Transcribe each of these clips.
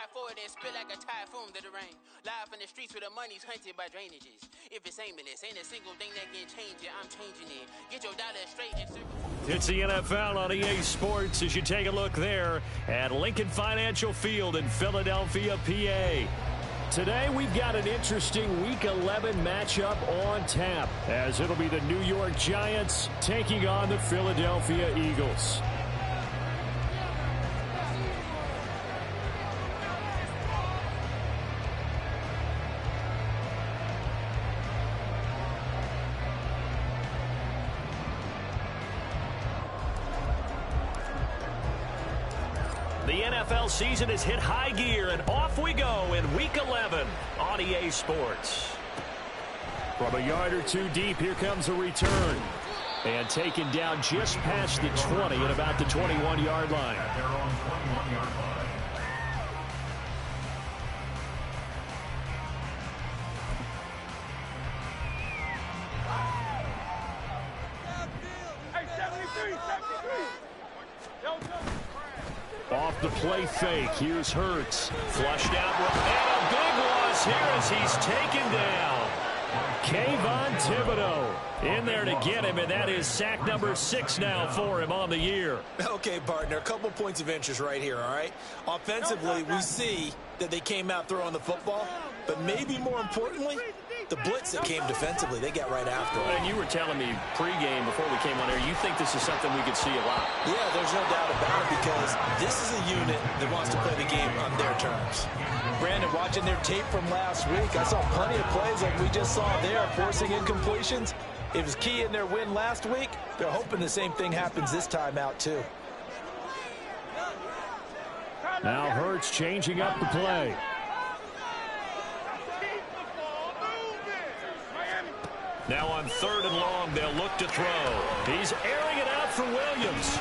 Drive forward and spit like a typhoon to the rain. Live in the streets where the money's hunted by drainages. If it's aimless, ain't a single thing that can change it. I'm changing it. Get your dollar straight and It's the NFL on EA Sports as you take a look there at Lincoln Financial Field in Philadelphia, PA. Today we've got an interesting Week 11 matchup on tap as it'll be the New York Giants taking on the Philadelphia Eagles. The NFL season has hit high gear, and off we go in Week 11 on EA Sports. From a yard or two deep, here comes a return. And taken down just past the 20 at about the 21-yard line. Off the play fake, here's Hurts. Flushed out, and a big loss here as he's taken down. Kayvon Thibodeau in there to get him, and that is sack number 6 now for him on the year. Okay, partner, a couple points of interest right here, all right? Offensively, we see that they came out throwing the football, but maybe more importantly, the blitz that came defensively, they got right after it. And you were telling me pregame before we came on air, you think this is something we could see a lot. Yeah, there's no doubt about it because this is a unit that wants to play the game on their terms. Brandon, watching their tape from last week, I saw plenty of plays like we just saw there, forcing incompletions. It was key in their win last week. They're hoping the same thing happens this time out, too. Now Hurts changing up the play. Now on 3rd and long, they'll look to throw. He's airing it out for Williams.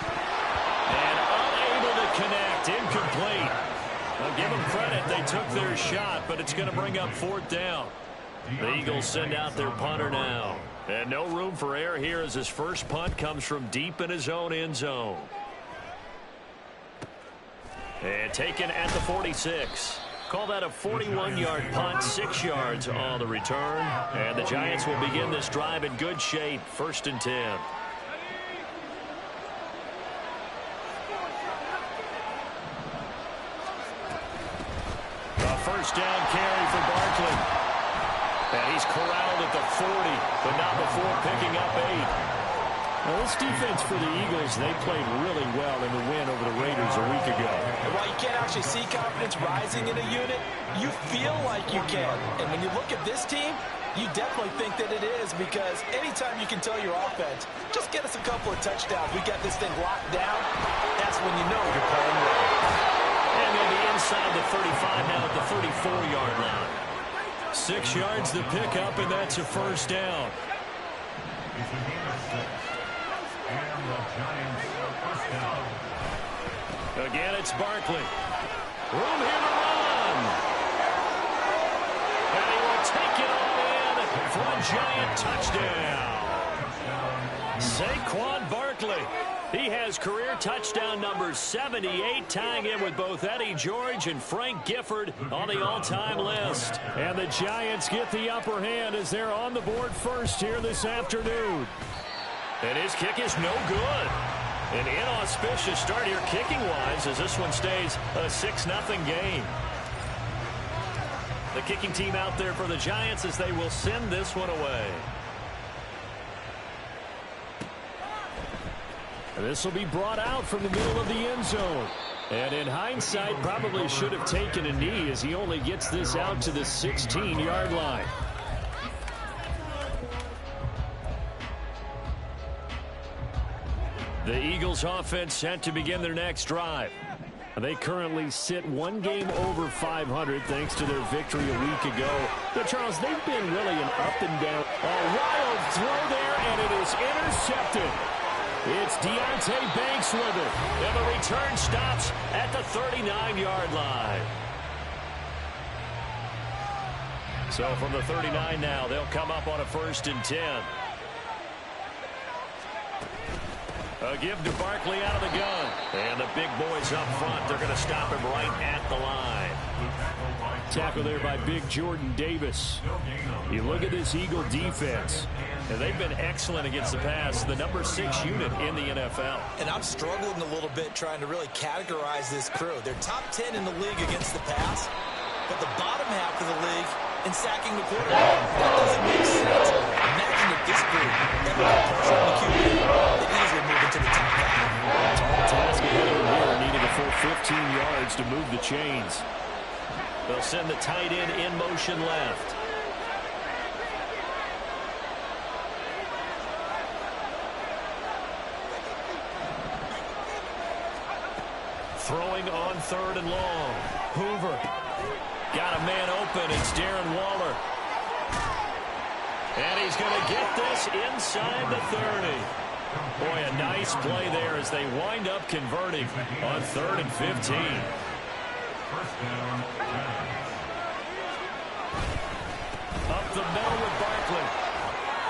And unable to connect, incomplete. I'll give them credit, they took their shot, but it's going to bring up 4th down. The Eagles send out their punter now. And no room for error here as his first punt comes from deep in his own end zone. And taken at the 46. Call that a 41-yard punt, 6 yards on the return. And the Giants will begin this drive in good shape, 1st and 10. A first down carry for Barkley. And he's corralled at the 40, but not before picking up 8. Well, this defense for the Eagles, they played really well in the win over the Raiders a week ago. And while you can't actually see confidence rising in a unit, you feel like you can. And when you look at this team, you definitely think that it is because anytime you can tell your offense, just get us a couple of touchdowns, we got this thing locked down, that's when you know you're playing well. And they'll be inside the 35 now at the 34-yard line. 6 yards to pick up, and that's a first down. Again, it's Barkley. Room here to run. And he will take it all in for a Giant touchdown. Saquon Barkley. He has career touchdown number 78, tying in with both Eddie George and Frank Gifford on the all-time list. And the Giants get the upper hand as they're on the board first here this afternoon. And his kick is no good. An inauspicious start here kicking-wise as this one stays a 6-0 game. The kicking team out there for the Giants as they will send this one away. This will be brought out from the middle of the end zone. And in hindsight, probably should have taken a knee as he only gets this out to the 16-yard line. The Eagles offense set to begin their next drive. They currently sit one game over 500 thanks to their victory a week ago. But Charles, they've been really an up and down. A wild throw there, and it is intercepted. It's Deontay Banks with it. And the return stops at the 39-yard line. So from the 39 now, they'll come up on a 1st and 10. A give to Barkley out of the gun. And the big boys up front, they're going to stop him right at the line. Tackle there by big Jordan Davis. You look at this Eagle defense, and they've been excellent against the pass, the number 6 unit in the NFL. And I'm struggling a little bit trying to really categorize this crew. They're top 10 in the league against the pass, but the bottom half of the league in sacking the quarterback. That doesn't make sense. Imagine if this group ever got pressure on the QB, they'd easily move into the top 5. Tall task ahead of them here, needing a full 15 yards to move the chains. They'll send the tight end in motion left. Throwing on 3rd and long. Hoover got a man open. It's Darren Waller. And he's going to get this inside the 30. Boy, a nice play there as they wind up converting on 3rd and 15. Up the middle with Barkley.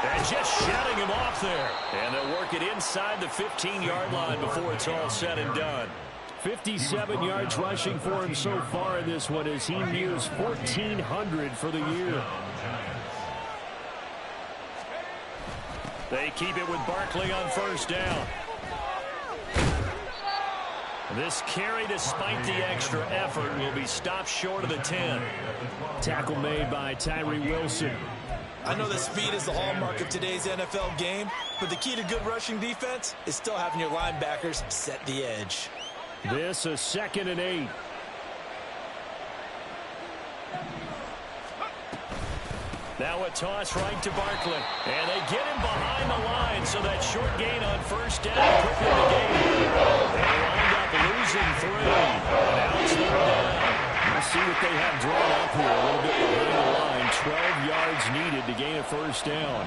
And just shutting him off there. And they'll work it inside the 15-yard line before it's all said and done. 57 yards rushing for him so far in this one as he nears 1,400 for the year. They keep it with Barkley on 1st down. This carry, despite the extra effort, will be stopped short of the 10. Tackle made by Tyree Wilson. I know that speed is the hallmark of today's NFL game, but the key to good rushing defense is still having your linebackers set the edge. This a 2nd and 8. Now a toss right to Barkley. And they get him behind the line, so that short gain on 1st down quickly the game. They wind up losing 3. And now it's 3rd down. Let's see what they have drawn up here. A little bit behind the line. 12 yards needed to gain a 1st down.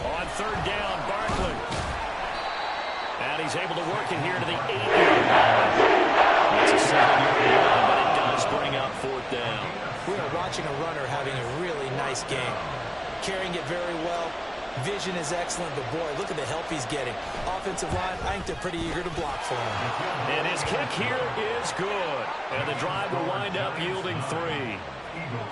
On 3rd down, Barkley. And he's able to work it here to the 8-yard line. It's a 7-yard line, but it does bring up 4th down. We are watching a runner having a really nice game. Carrying it very well. Vision is excellent, but boy, look at the help he's getting. Offensive line, I think they're pretty eager to block for him. And his kick here is good. And the drive will wind up yielding 3.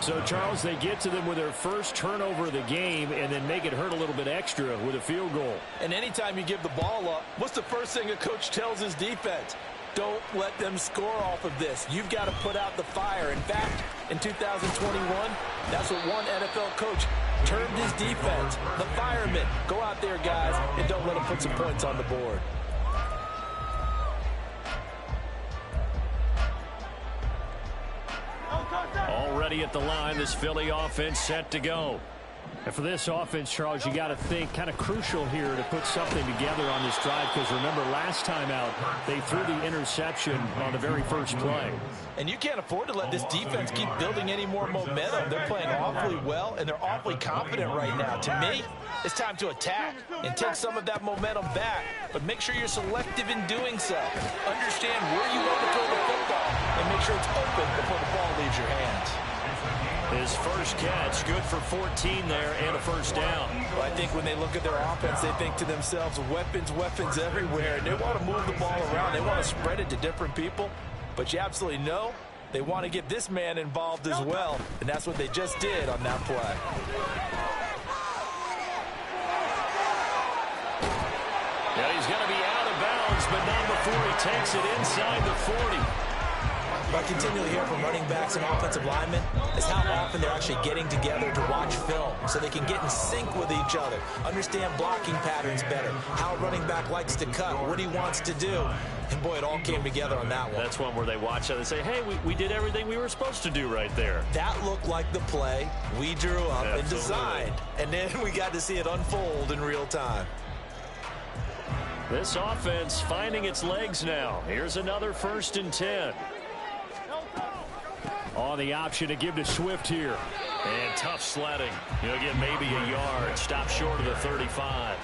So, Charles, they get to them with their first turnover of the game and then make it hurt a little bit extra with a field goal. And anytime you give the ball up, what's the first thing a coach tells his defense? Don't let them score off of this. You've got to put out the fire. In fact, in 2021, that's what one NFL coach termed his defense, the firemen. Go out there, guys, and don't let them put some points on the board. Already at the line, this Philly offense set to go. And for this offense, Charles, you got to think kind of crucial here to put something together on this drive, because remember last time out they threw the interception on the very first play. And you can't afford to let this defense keep building any more momentum. They're playing awfully well, and they're awfully confident right now. To me, it's time to attack and take some of that momentum back, but make sure you're selective in doing so. Understand where you want to throw the football and make sure it's open before the ball leaves your hands. His first catch, good for 14 there and a 1st down. Well, I think when they look at their offense, they think to themselves, weapons, weapons everywhere, and they want to move the ball around. They want to spread it to different people, but you absolutely know they want to get this man involved as well, and that's what they just did on that play. Yeah, he's going to be out of bounds, but not before he takes it inside the 40. What I continually hear from running backs and offensive linemen is how often they're actually getting together to watch film so they can get in sync with each other, understand blocking patterns better, how a running back likes to cut, what he wants to do. And boy, it all came together on that one. That's one where they watch it and say, hey, we did everything we were supposed to do right there. That looked like the play we drew up and designed. And then we got to see it unfold in real time. This offense finding its legs now. Here's another 1st and 10. On the option to give to Swift here. And tough sledding. He'll get maybe a yard. Stop short of the 35.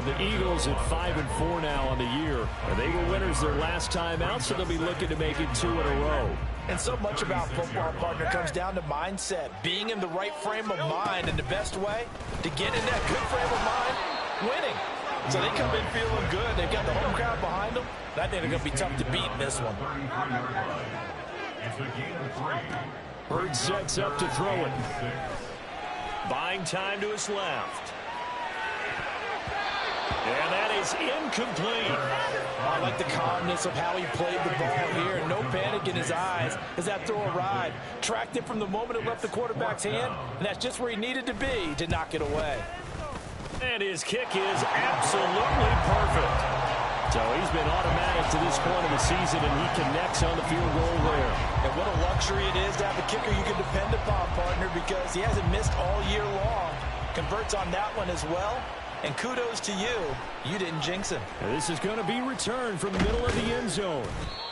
The Eagles at 5-4 now on the year. And they were winners their last time out, so they'll be looking to make it 2 in a row. And so much about football, partner, comes down to mindset. Being in the right frame of mind, and the best way to get in that good frame of mind, winning. So they come in feeling good. They've got the home crowd behind them. And I think they're going to be tough to beat in this one. Hurts sets up to throw it. Buying time to his left. And that is incomplete. I like the calmness of how he played the ball here. No panic in his eyes as that throw arrived. Tracked it from the moment it left the quarterback's hand, and that's just where he needed to be to knock it away. And his kick is absolutely perfect. So he's been automatic to this point of the season, and he connects on the field goal there. And what a luxury it is to have a kicker you can depend upon, partner, because he hasn't missed all year long. Converts on that one as well. And kudos to you. You didn't jinx him. And this is going to be returned from the middle of the end zone.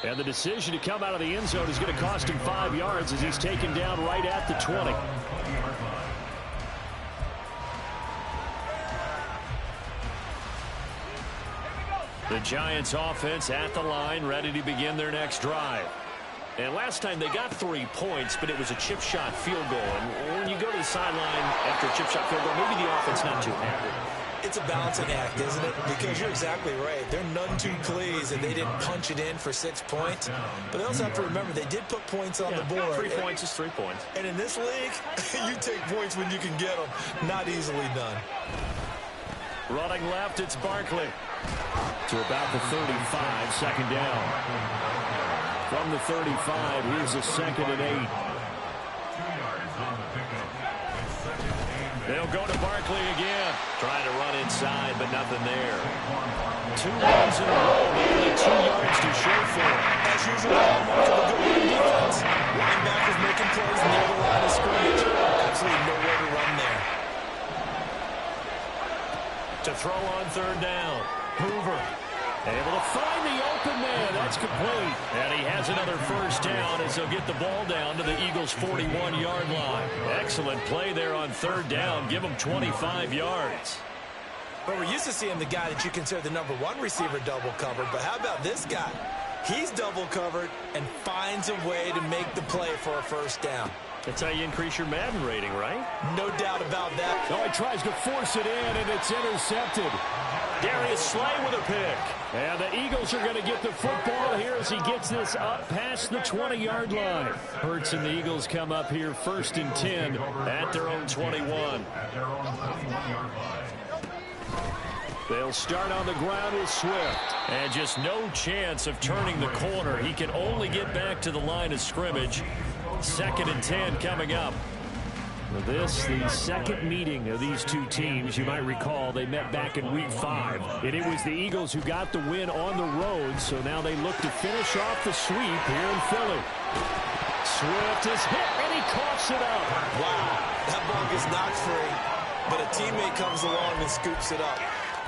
And the decision to come out of the end zone is going to cost him 5 yards as he's taken down right at the 20. The Giants offense at the line, ready to begin their next drive. And last time they got 3 points, but it was a chip shot field goal. And when you go to the sideline after a chip shot field goal, maybe the offense not too happy. It's a balancing act, isn't it? Because you're exactly right. They're none too pleased that they didn't punch it in for 6 points. But they also have to remember they did put points on the board. 3 points is 3 points. And in this league, you take points when you can get them. Not easily done. Running left, it's Barkley. To about the 35, second down. From the 35, here's a 2nd and 8. They'll go to Barkley again. Trying to run inside, but nothing there. 2 runs in a row, nearly 2 yards to show for it. As usual, hallmark of a good run defense. Linebackers making plays near the line of scrimmage. Absolutely nowhere to run there. To throw on 3rd down. Hoover able to find the open man. That's complete. And he has another 1st down as he'll get the ball down to the Eagles' 41-yard line. Excellent play there on 3rd down. Give him 25 yards. But we're used to seeing the guy that you consider the #1 receiver double covered. But how about this guy? He's double covered and finds a way to make the play for a 1st down. That's how you increase your Madden rating, right? No doubt about that. Oh, he tries to force it in, and it's intercepted. Darius Slay with a pick. And the Eagles are going to get the football here as he gets this up past the 20-yard line. Hurts and the Eagles come up here 1st and 10 at their own 21. They'll start on the ground with Swift. And just no chance of turning the corner. He can only get back to the line of scrimmage. 2nd and 10 coming up. This, the second meeting of these two teams. You might recall they met back in Week 5. And it was the Eagles who got the win on the road. So now they look to finish off the sweep here in Philly. Swift is hit, and he coughs it up. Wow, that ball gets knocked free, but a teammate comes along and scoops it up.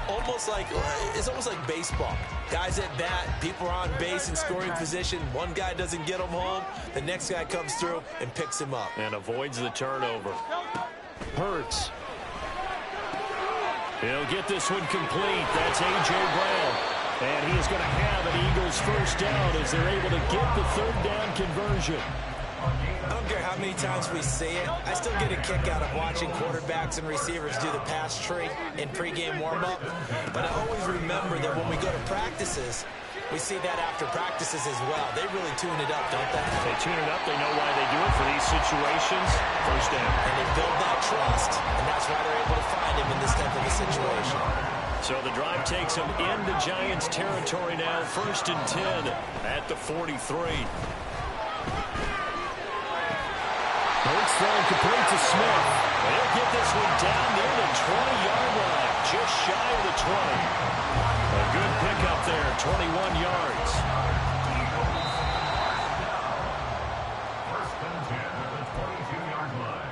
It's almost like baseball. Guys at bat, people are on base in scoring position. One guy doesn't get him home. The next guy comes through and picks him up. And avoids the turnover. Hurts. He'll get this one complete. That's A.J. Brown. And he is going to have an Eagles 1st down as they're able to get the 3rd down conversion. I don't care how many times we see it. I still get a kick out of watching quarterbacks and receivers do the pass tree in pregame warm-up. But I always remember that when we go to practices, we see that after practices as well. They really tune it up, don't they? They tune it up. They know why they do it for these situations. 1st down. And they build that trust, and that's why they're able to find him in this type of a situation. So the drive takes them into Giants territory now. 1st and 10 at the 43. Hurts throwing complete to Smith. They'll get this one down near the 20-yard line, just shy of the 20. A good pickup there, 21 yards. 1st and 10 at the 22-yard line.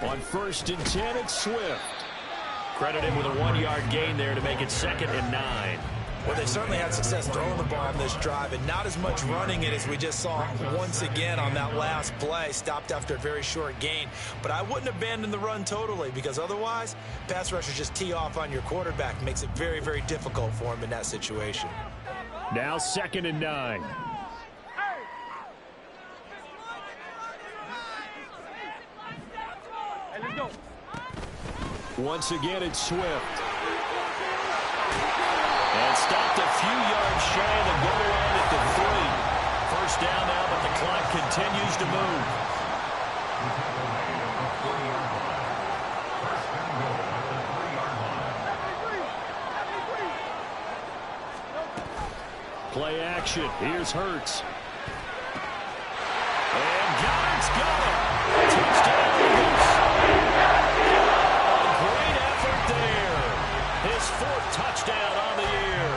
On 1st and 10, it's Swift. Credit him with a 1-yard gain there to make it 2nd and 9. Well, they've certainly had success throwing the ball on this drive and not as much running it as we just saw once again on that last play. Stopped after a very short gain. But I wouldn't abandon the run totally, because otherwise, pass rushers just tee off on your quarterback. Makes it very, very difficult for him in that situation. Now 2nd and 9. Once again, it's Swift. And stopped a few yards shy of the goal line at the 3. First down now, but the clock continues to move. Play action. Here's Hurts. And Goddard's got it. Touchdown Eagles. Great effort there. His 4th touchdown on the year.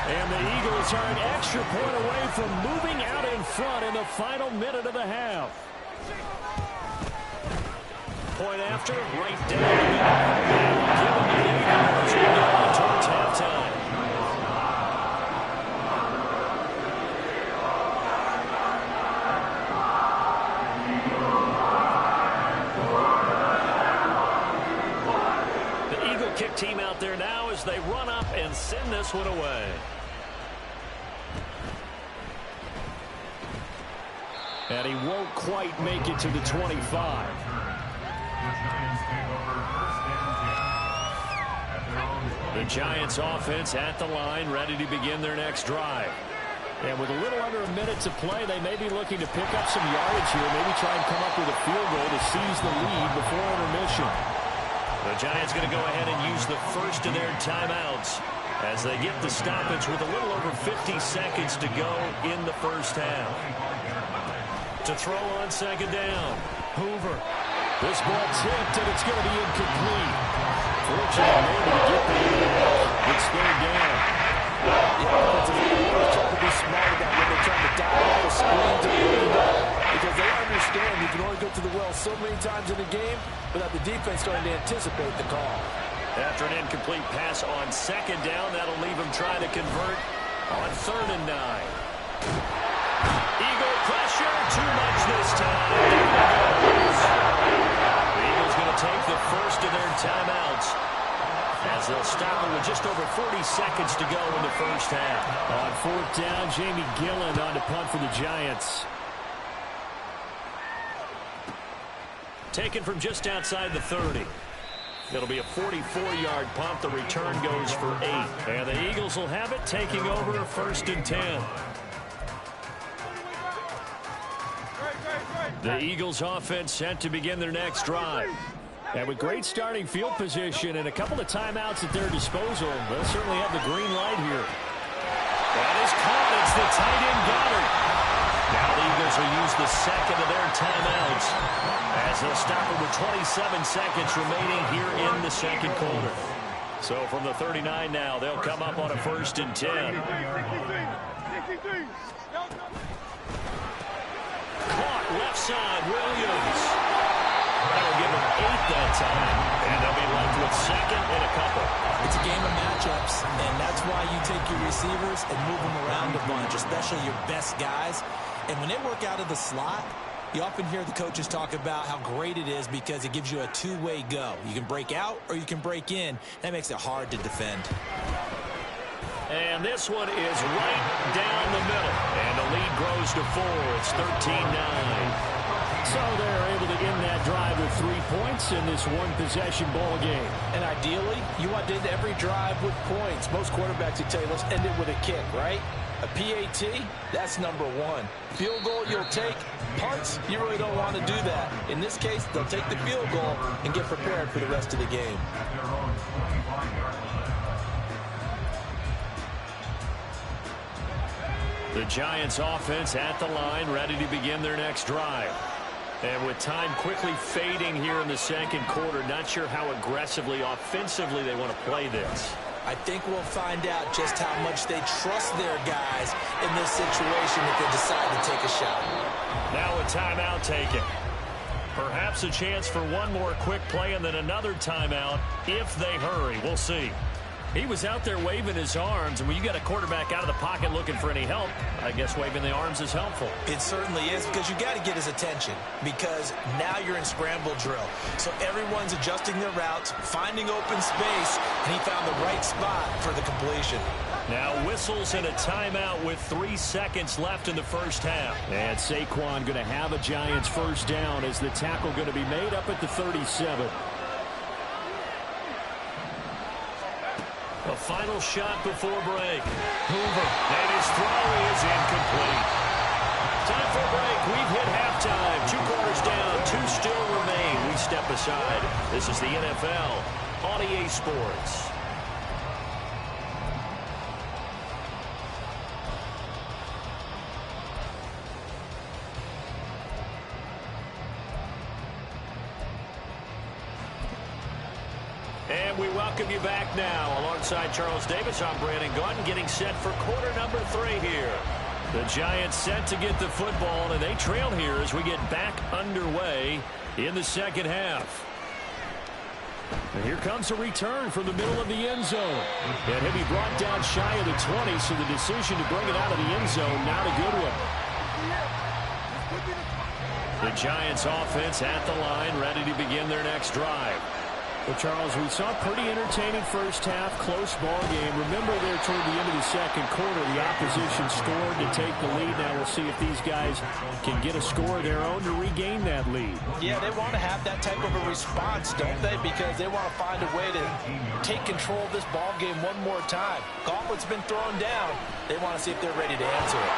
And the Eagles are an extra point away from moving out in front in the final minute of the half. Point after, right down the middle. Give him the lead as we go towards halftime. Kick team out there now as they run up and send this one away. And he won't quite make it to the 25. The Giants offense at the line, ready to begin their next drive. And with a little under a minute to play, they may be looking to pick up some yardage here, maybe try and come up with a field goal to seize the lead before intermission. The Giants going to go ahead and use the first of their timeouts as they get the stoppage with a little over 50 seconds to go in the first half. To throw on 2nd down, Hoover. This ball tipped, and it's going to be incomplete. Fortunately, able to get the it's third down. Yeah, trying to be smart about when they're trying to dial up a screen to the ball, because they understand you can only go to the well so many times in the game without the defense starting to anticipate the call. After an incomplete pass on 2nd down, that'll leave him trying to convert on 3rd and 9. Eagle pressure, too much this time. The Eagles going to take the first of their timeouts as they'll stop it with just over 40 seconds to go in the first half. On 4th down, Jamie Gilland on to punt for the Giants. Taken from just outside the 30. It'll be a 44-yard punt. The return goes for 8. And the Eagles will have it, taking over 1st and 10. The Eagles offense set to begin their next drive. And with great starting field position and a couple of timeouts at their disposal, they'll certainly have the green light here. That is caught. It's the tight end Goddard. Now the Eagles will use the 2nd of their timeouts as they'll stop it with 27 seconds remaining here in the 2nd quarter. So from the 39 now, they'll come up on a 1st and 10. Caught left side, Williams. That'll give them 8 that time, and they'll be left with 2nd and a couple. It's a game of matchups, and that's why you take your receivers and move them around a bunch, especially your best guys. And when they work out of the slot, you often hear the coaches talk about how great it is because it gives you a two-way go. You can break out or you can break in. That makes it hard to defend. And this one is right down the middle. And the lead grows to 4. It's 13-9. So they're able to end that drive with 3 points in this one-possession ball game. And ideally, you want to end every drive with points. Most quarterbacks would tell you, let's end it with a kick, right? A PAT, that's number 1. Field goal you'll take. Punts, you really don't want to do that. In this case, they'll take the field goal and get prepared for the rest of the game. The Giants offense at the line, ready to begin their next drive. And with time quickly fading here in the 2nd quarter, not sure how aggressively, offensively they want to play this. I think we'll find out just how much they trust their guys in this situation if they decide to take a shot. Now a timeout taken. Perhaps a chance for one more quick play and then another timeout if they hurry. We'll see. He was out there waving his arms, and when you got a quarterback out of the pocket looking for any help, I guess waving the arms is helpful. It certainly is, because you got to get his attention, because now you're in scramble drill. So everyone's adjusting their routes, finding open space, and he found the right spot for the completion. Now whistles and a timeout with 3 seconds left in the first half. And Saquon going to have a Giants first down as the tackle going to be made up at the 37. A final shot before break. Hoover, and his throw is incomplete. Time for a break. We've hit halftime. 2 quarters down, 2 still remain. We step aside. This is the NFL on EA Sports. And we welcome you back now. Alongside Charles Davis, I'm Brandon Gunn, getting set for quarter number 3 here. The Giants set to get the football, and they trail here as we get back underway in the second half. And here comes a return from the middle of the end zone. And he'll be brought down shy of the 20, so the decision to bring it out of the end zone, not a good one. The Giants offense at the line, ready to begin their next drive. Well, Charles, we saw a pretty entertaining first half, close ball game. Remember there toward the end of the second quarter, the opposition scored to take the lead. Now we'll see if these guys can get a score of their own to regain that lead. Yeah, they want to have that type of a response, don't they? Because they want to find a way to take control of this ball game one more time. Gauntlet's been thrown down. They want to see if they're ready to answer it.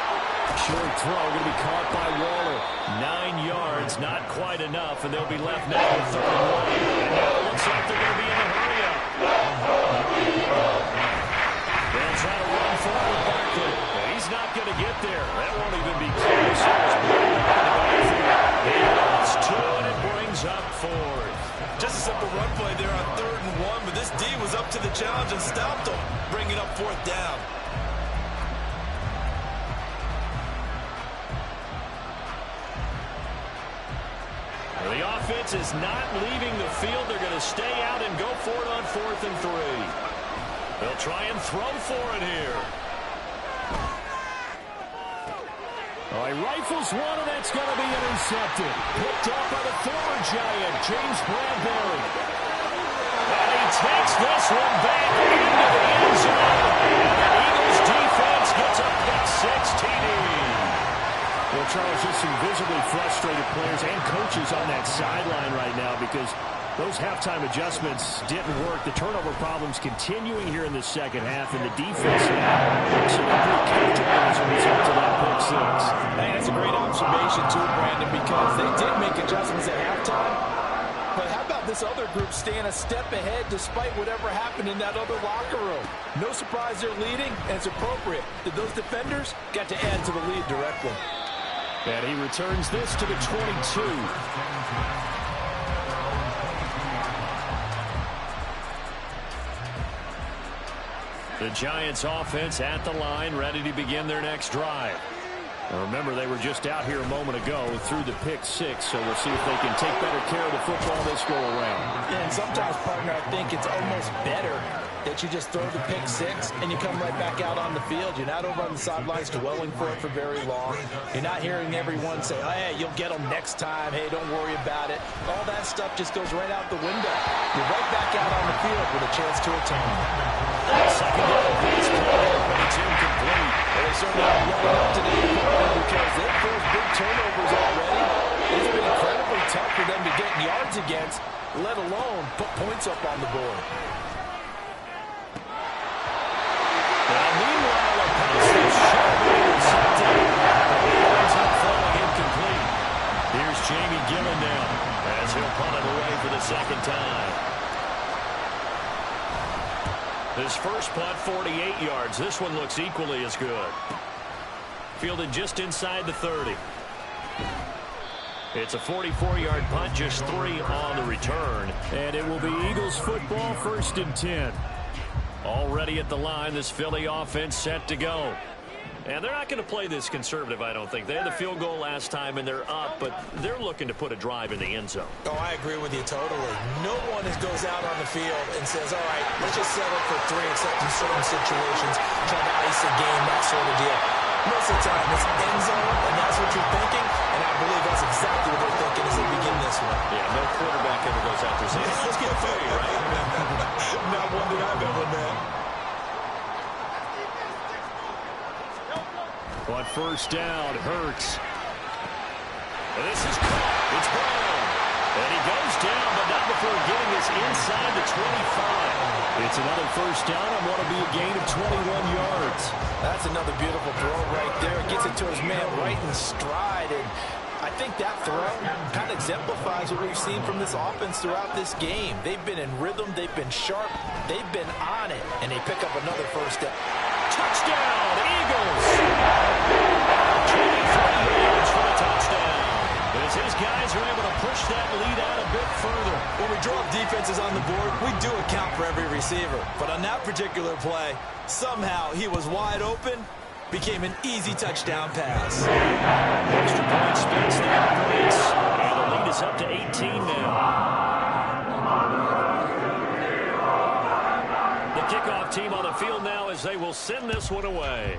Short throw going to be caught by Waller. 9 yards, not quite enough, and they'll be left now with 31. And now it looks like they're going to be in a hurry-up. They'll try to run forward Barkley. He's not going to get there. That won't even be close. He runs 2 and it brings up 4. Just a simple run play there on 3rd and 1, but this D was up to the challenge and stopped him, bringing up 4th down. The offense is not leaving the field. They're going to stay out and go for it on 4th and 3. They'll try and throw for it here. Oh, he rifles one, and that's going to be intercepted. Picked up by the former Giant, James Bradbury. And he takes this one back into the end zone. And the Eagles defense gets a pick 6 TD. Well, Charles, just some visibly frustrated players and coaches on that sideline right now because those halftime adjustments didn't work. The turnover problems continuing here in the second half, and the defense now looks pretty comfortable as a result of that pick 6. Hey, that's a great observation, too, Brandon, because they did make adjustments at halftime. But how about this other group staying a step ahead despite whatever happened in that other locker room? No surprise they're leading, and it's appropriate that those defenders got to add to the lead directly. And he returns this to the 22. The Giants offense at the line, ready to begin their next drive. Now remember, they were just out here a moment ago through the pick 6, so we'll see if they can take better care of the football this go around. Yeah, and sometimes, partner, I think it's almost better that you just throw the pick 6 and you come right back out on the field. You're not over on the sidelines dwelling for it for very long. You're not hearing everyone say, oh, hey, you'll get them next time. Hey, don't worry about it. All that stuff just goes right out the window. You're right back out on the field with a chance to atone. Second down, it's called, but it's incomplete. Well, they certainly are living up to the equipment because they've forced big turnovers already. It's been incredibly tough for them to get yards against, let alone put points up on the board. Now, meanwhile, a pass is short and intercepted. It ends up falling incomplete. Here's Jamie Gillen now as he'll punt it away for the second time. His first punt, 48 yards. This one looks equally as good. Fielded just inside the 30. It's a 44-yard punt, just 3 on the return. And it will be Eagles football, 1st and 10. Already at the line, this Philly offense set to go. And they're not going to play this conservative, I don't think. They had the field goal last time, and they're up, but they're looking to put a drive in the end zone. Oh, I agree with you totally. No one goes out on the field and says, all right, let's just settle for 3 except in certain situations, trying to ice a game, that sort of deal. Most of the time, it's end zone, and that's what you're thinking, and I believe that's exactly what they're thinking as they begin this one. Yeah, no quarterback ever goes out there saying, let's get 3, right? Not one that I've ever met. On first down, Hurts. This is caught. It's Brown. And he goes down, but not before getting this inside the 25. It's another first down and what will be a gain of 21 yards. That's another beautiful throw right there. Gets it to his man right in stride. And I think that throw kind of exemplifies what we've seen from this offense throughout this game. They've been in rhythm. They've been sharp. They've been on it. And they pick up another first down. Touchdown, Eagles! 23 yards for a touchdown. As his guys are able to push that lead out a bit further. When we draw up defenses on the board, we do account for every receiver. But on that particular play, somehow he was wide open, became an easy touchdown pass. Extra point spins the points. And the lead is up to 18 now. The kickoff team on the field now as they will send this one away.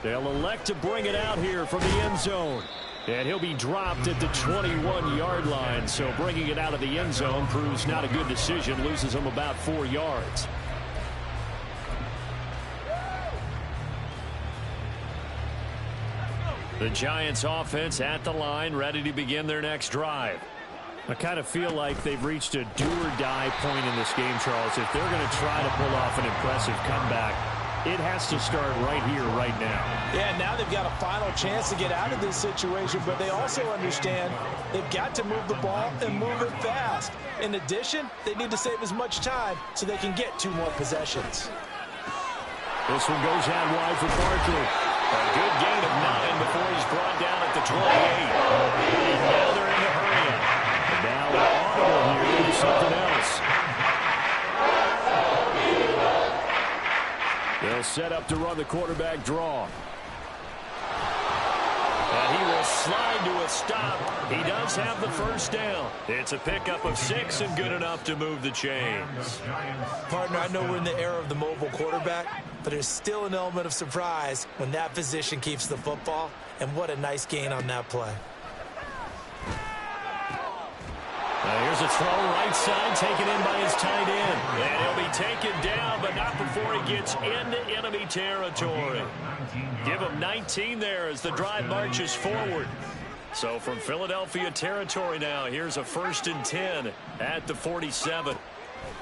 They'll elect to bring it out here from the end zone. And he'll be dropped at the 21-yard line. So bringing it out of the end zone proves not a good decision. Loses him about 4 yards. The Giants offense at the line, ready to begin their next drive. I kind of feel like they've reached a do-or-die point in this game, Charles. If they're going to try to pull off an impressive comeback, it has to start right here, right now. Yeah, now they've got a final chance to get out of this situation, but they also understand they've got to move the ball and move it fast. In addition, they need to save as much time so they can get 2 more possessions. This one goes out wide for Barkley. A good gain of 9 before he's brought down at the 28. And now they're in a hurry up. And now audible here is something else. They'll set up to run the quarterback draw. And he will slide to a stop. He does have the first down. It's a pickup of 6 and good enough to move the chains. Partner, I know we're in the era of the mobile quarterback, but there's still an element of surprise when that position keeps the football, and what a nice gain on that play. Here's a throw right side taken in by his tight end. And he'll be taken down, but not before he gets into enemy territory. Give him 19 there as the drive marches forward. So from Philadelphia territory now, here's a 1st and 10 at the 47.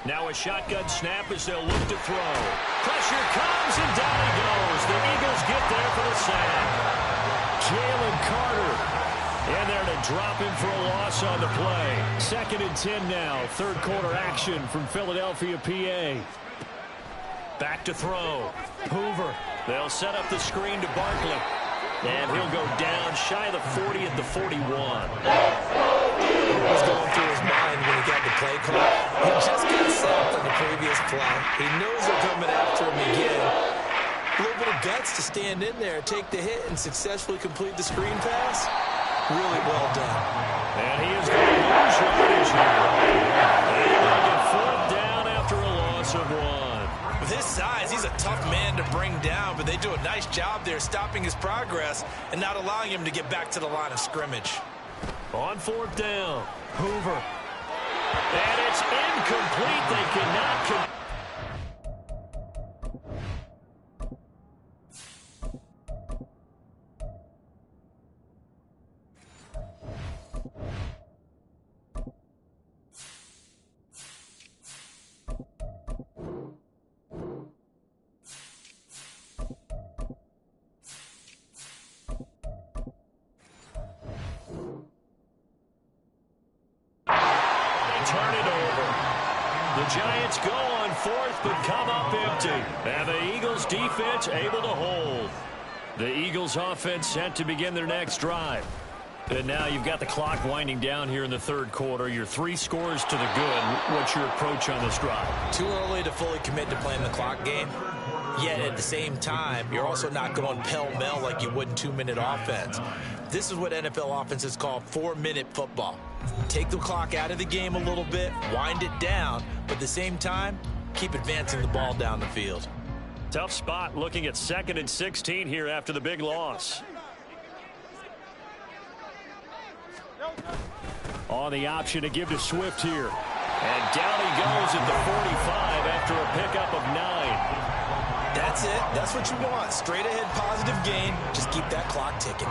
Now a shotgun snap as they'll look to throw. Pressure comes and down he goes. The Eagles get there for the sack. Jalen Carter in there to drop him for a loss on the play. 2nd and 10 now. 3rd quarter action from Philadelphia, PA. Back to throw. Hoover. They'll set up the screen to Barkley. And he'll go down shy of the 40 at the 41. What was going through his mind when he got the play call? He just got sacked on the previous play. He knows they're coming after him again. A little bit of guts to stand in there, take the hit, and successfully complete the screen pass. Really well done. And he is going to lose yardage here. They're going to get 4th down after a loss of 1. With his size, he's a tough man to bring down, but they do a nice job there stopping his progress and not allowing him to get back to the line of scrimmage. On 4th down, Hoover. And it's incomplete. They cannot turn it over. The Giants go on 4th, but come up empty. And the Eagles defense able to hold. The Eagles offense set to begin their next drive. And now you've got the clock winding down here in the third quarter. You're 3 scores to the good. What's your approach on this drive? Too early to fully commit to playing the clock game. Yet at the same time, you're also not going pell-mell like you would in 2-minute offense. This is what NFL offenses call 4-minute football. Take the clock out of the game a little bit, wind it down, but at the same time, keep advancing the ball down the field. Tough spot looking at 2nd and 16 here after the big loss. On the option to give to Swift here. And down he goes at the 45 after a pickup of 9. That's it. That's what you want. Straight ahead positive gain. Just keep that clock ticking.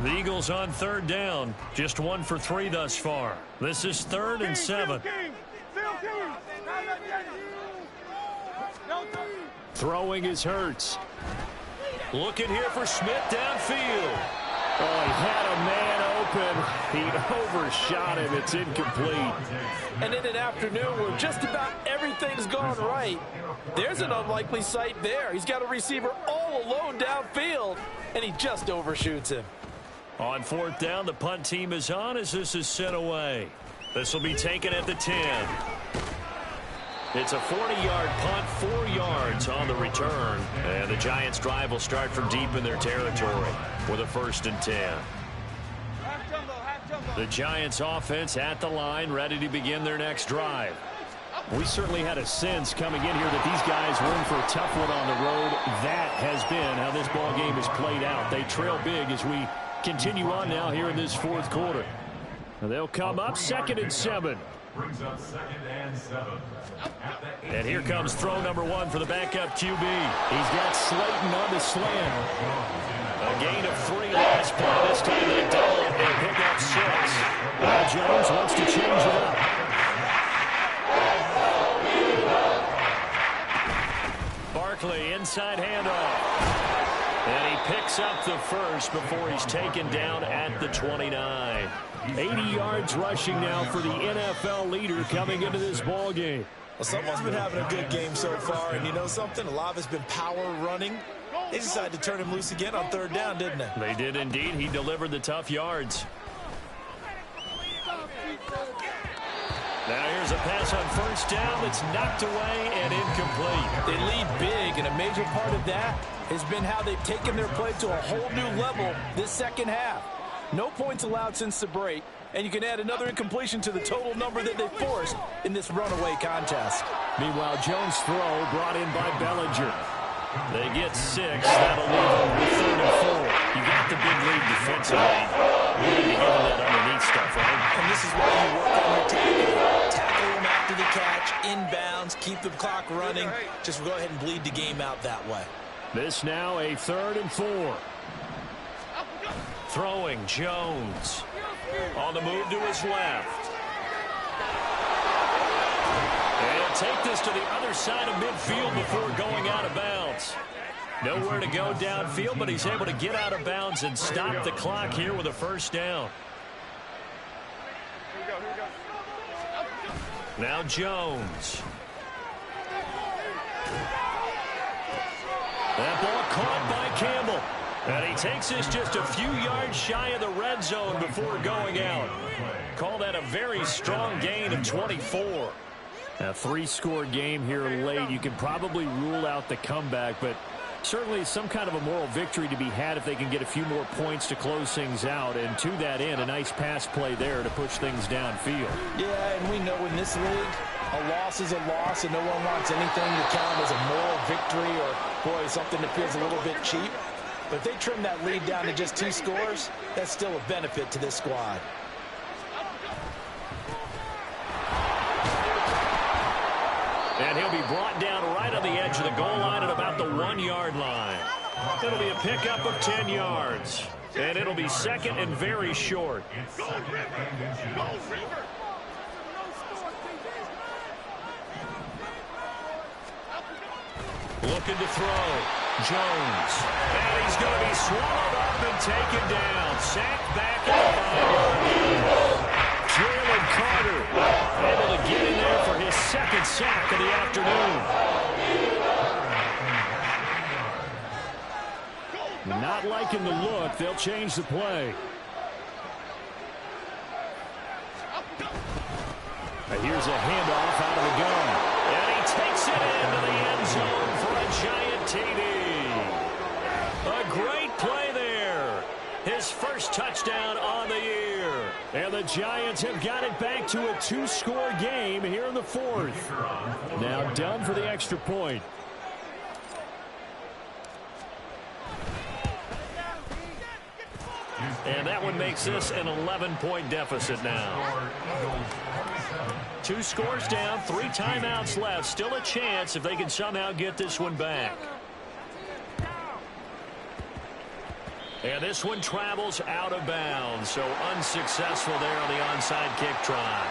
The Eagles on 3rd down. Just 1 for 3 thus far. This is 3rd and 7. Throwing is Hurts. Looking here for Smith downfield. Oh, he had a man open. He overshot him. It's incomplete. And in an afternoon where just about everything's gone right, there's an unlikely sight there. He's got a receiver all alone downfield, and he just overshoots him. On 4th down, the punt team is on as this is sent away. This will be taken at the 10. It's a 40-yard punt, 4 yards on the return. And the Giants' drive will start from deep in their territory with a 1st and 10. The Giants' offense at the line, ready to begin their next drive. We certainly had a sense coming in here that these guys were in for a tough one on the road. That has been how this ball game is played out. They trail big as we continue on now here in this 4th quarter. And they'll come up 2nd and 7. Brings up 2nd and 7. And here comes throw number 1 for the backup QB. He's got Slayton on the slant. A gain of 3 last play. This time they double and pick up 6. Now Jones wants to change it up. Barkley inside handoff. And he picks up the first before he's taken down at the 29. 80 yards rushing now for the NFL leader coming into this ball game. Well, someone's been having a good game so far, and you know something? A lot of it's been power running. They decided to turn him loose again on 3rd down, didn't they? They did indeed. He delivered the tough yards. Now here's a pass on 1st down that's knocked away and incomplete. They lead big, and a major part of that has been how they've taken their play to a whole new level this 2nd half. No points allowed since the break, and you can add another incompletion to the total number that they forced in this runaway contest. Meanwhile, Jones' throw brought in by Bellinger. They get 6. That'll leave them with 3rd and 4. You got the big lead defensively. You're going to be giving that underneath stuff, right? And this is why you work on your tackling. Tackle him after the catch, inbounds, keep the clock running. Just go ahead and bleed the game out that way. This now a 3rd and 4. Throwing Jones. On the move to his left. And he'll take this to the other side of midfield before going out of bounds. Nowhere to go downfield, but he's able to get out of bounds and stop the clock here with a 1st down. Now Jones. That ball caught by Campbell. And he takes this just a few yards shy of the red zone before going out. Call that a very strong gain of 24. A 3-score game here late. You can probably rule out the comeback, but certainly some kind of a moral victory to be had if they can get a few more points to close things out. And to that end, a nice pass play there to push things downfield. Yeah, and we know in this league, a loss is a loss, and no one wants anything to count as a moral victory or, boy, something that feels a little bit cheap. But if they trim that lead down to just 2 scores, that's still a benefit to this squad. And he'll be brought down right on the edge of the goal line at about the 1-yard line. It'll be a pickup of 10 yards. And it'll be 2nd and very short. Looking to throw. Jones. And he's going to be swallowed up and taken down. Sacked back at the 5-yard line. Jalen Carter able to get in there for his 2nd sack of the afternoon. Not liking the look. They'll change the play. Here's a handoff out of the gun. And he takes it into the end zone for a giant TD. A great play there. His first touchdown on the year. And the Giants have got it back to a 2-score game here in the fourth. Now done for the extra point. And that one makes this an 11-point deficit now. 2 scores down, 3 timeouts left. Still a chance if they can somehow get this one back. And this one travels out of bounds, so unsuccessful there on the onside kick try.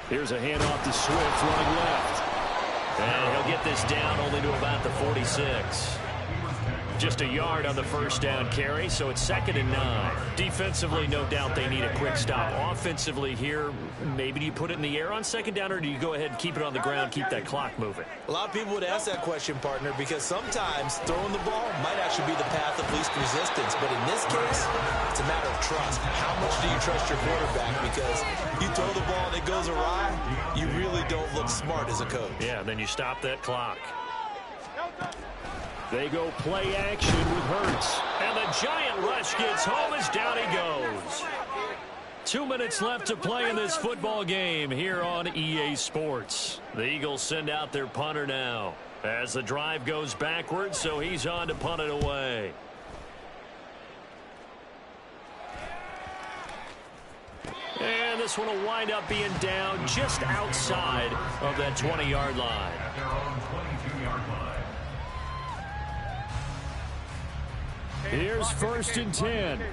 Here's a handoff to Swift running left. And he'll get this down only to about the 46. Just a yard on the first down carry, so it's 2nd and 9. Defensively, no doubt they need a quick stop. Offensively here, maybe do you put it in the air on 2nd down, or do you go ahead and keep it on the ground, keep that clock moving? A lot of people would ask that question, partner, because sometimes throwing the ball might actually be the path of least resistance. But in this case, it's a matter of trust. How much do you trust your quarterback? Because you throw the ball and it goes awry, you really don't look smart as a coach. Yeah, and then you stop that clock. They go play action with Hurts. And the giant rush gets home as down he goes. 2 minutes left to play in this football game here on EA Sports. The Eagles send out their punter now as the drive goes backwards, so he's on to punt it away. And this one will wind up being down just outside of that 20-yard line. At their own 22-yard line. Here's 1st and 10.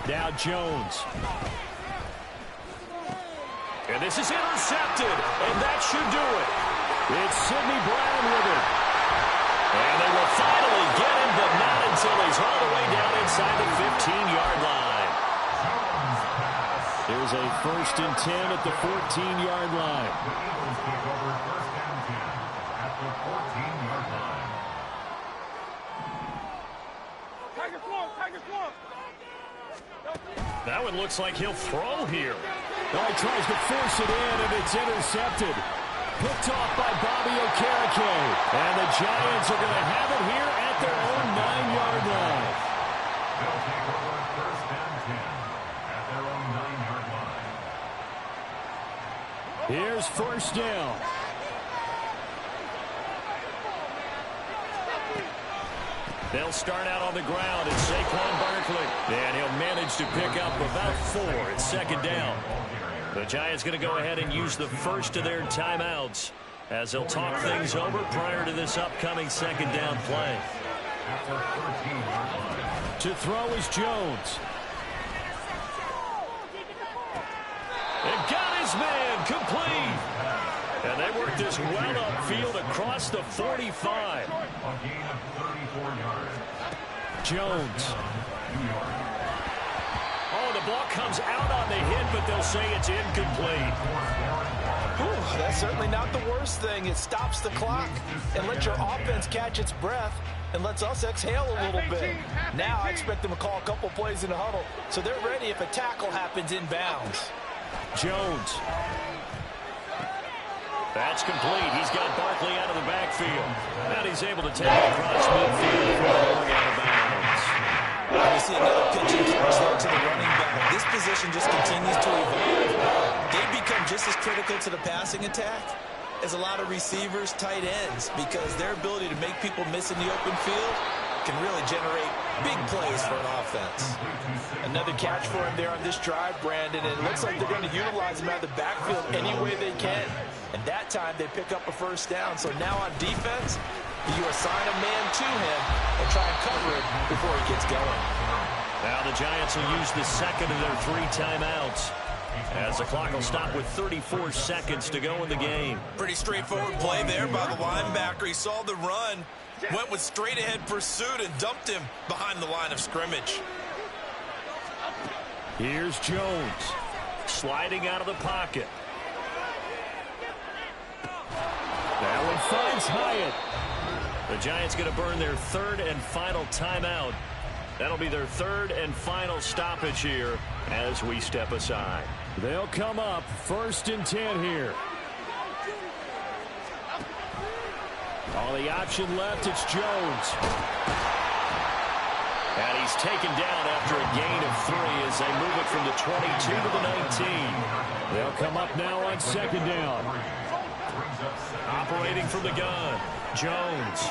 Now Jones. And this is intercepted, and that should do it. It's Sidney Brown with it. And they will finally get him, but not until he's all the way down inside the 15-yard line. Here's a 1st and 10 at the 14-yard line. The Eagles take over 1st and 10 at the 14-yard line. That one looks like he'll throw here. Oh, he tries to force it in, and it's intercepted. Picked off by Bobby Okereke. And the Giants are going to have it here at their own 9-yard line. They'll take over 1st and 10 at their own 9-yard line. Here's 1st down. They'll start out on the ground. It's Saquon Barkley. And he'll manage to pick up about 4 at 2nd down. The Giants going to go ahead and use the first of their timeouts as they'll talk things over prior to this upcoming 2nd down play. To throw is Jones. And got his man complete. And they work this well upfield across the 45. A gain of 34 yards. Jones. Oh, the ball comes out on the hit, but they'll say it's incomplete. Whew, that's certainly not the worst thing. It stops the clock and lets your offense catch its breath and lets us exhale a little bit. Now I expect them to call a couple plays in the huddle, so they're ready if a tackle happens inbounds. Jones. That's complete. He's got Barkley out of the backfield. And he's able to take it across midfield before going out of bounds. And we see another pitching catch there to the running back. This position just continues to evolve. They become just as critical to the passing attack as a lot of receivers, tight ends, because their ability to make people miss in the open field can really generate big plays for an offense. Another catch for him there on this drive, Brandon, and it looks like they're going to utilize him out of the backfield any way they can. And that time they pick up a 1st down. So now on defense, you assign a man to him and try and cover it before he gets going. Now the Giants will use the 2nd of their 3 timeouts. as the clock will stop with 34 seconds to go in the game. Pretty straightforward play there by the linebacker. He saw the run, went with straight-ahead pursuit, and dumped him behind the line of scrimmage. Here's Jones, sliding out of the pocket. That one finds Hyatt. The Giants going to burn their third and final timeout. That'll be their third and final stoppage here as we step aside. They'll come up 1st and 10 here. On the option left, it's Jones. And he's taken down after a gain of 3 as they move it from the 22 to the 19. They'll come up now on 2nd down. Operating from the gun, Jones.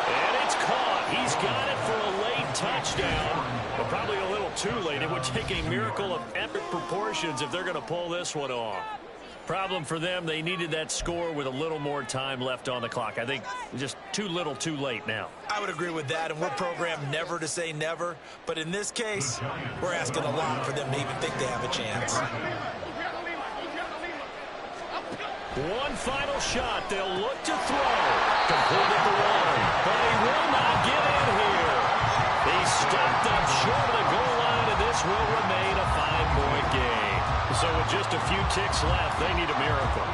And it's caught. He's got it for a late touchdown. But probably a little too late. It would take a miracle of epic proportions if they're going to pull this one off. Problem for them, they needed that score with a little more time left on the clock. I think just too little too late now. I would agree with that, and we're programmed never to say never. But in this case, we're asking a lot for them to even think they have a chance. One final shot. They'll look to throw. Complete at the 1, but he will not get in here. He stepped up short of the goal line, and this will remain a 5-point game. So with just a few ticks left, they need a miracle.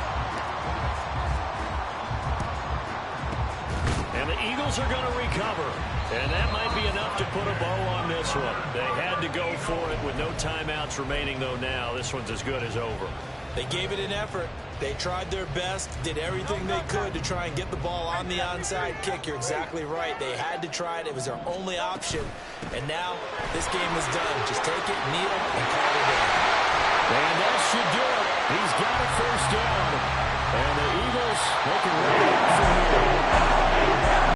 And the Eagles are going to recover. And that might be enough to put a bow on this one. They had to go for it with no timeouts remaining, though, now. This one's as good as over. They gave it an effort. They tried their best, did everything they could to try and get the ball on the onside kick. You're exactly right. They had to try it. It was their only option. And now this game is done. Just take it, kneel, and call it a day. And that should do it. He's got a 1st down. And the